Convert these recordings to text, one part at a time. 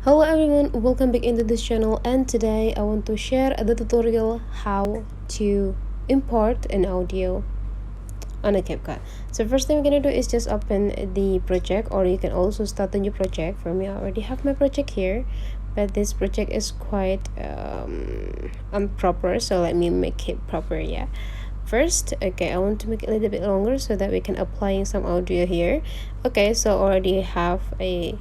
Hello everyone, welcome back into this channel, and today I want to share the tutorial how to import an audio on a Capcut. So first thing we're gonna do is just open the project, or you can also start a new project. For me, I already have my project here, but this project is quite improper, so let me make it proper. Yeah, first, okay, I want to make it a little bit longer so that we can apply some audio here. Okay, so already have a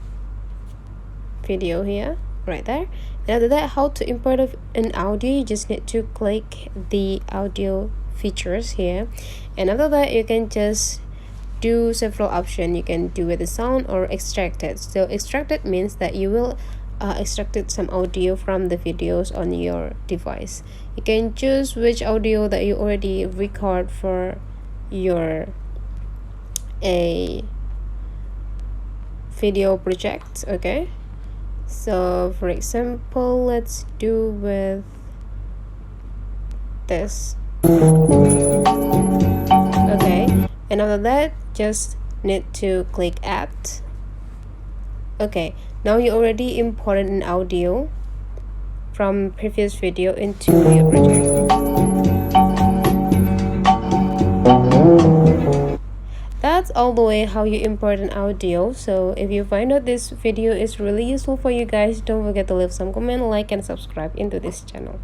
video here right there. And after that, how to import an audio, you just need to click the audio features here, and after that you can just do several options. You can do with the sound or extract it. So extracted means that you will extracted some audio from the videos on your device. You can choose which audio that you already record for your a video project. Okay, so for example, let's do with this. Okay, and after that, just need to click add. Okay, now you already imported an audio from previous video into your project. That's all the way how you import an audio. So if you find out this video is really useful for you guys, don't forget to leave some comment, like, and subscribe into this channel.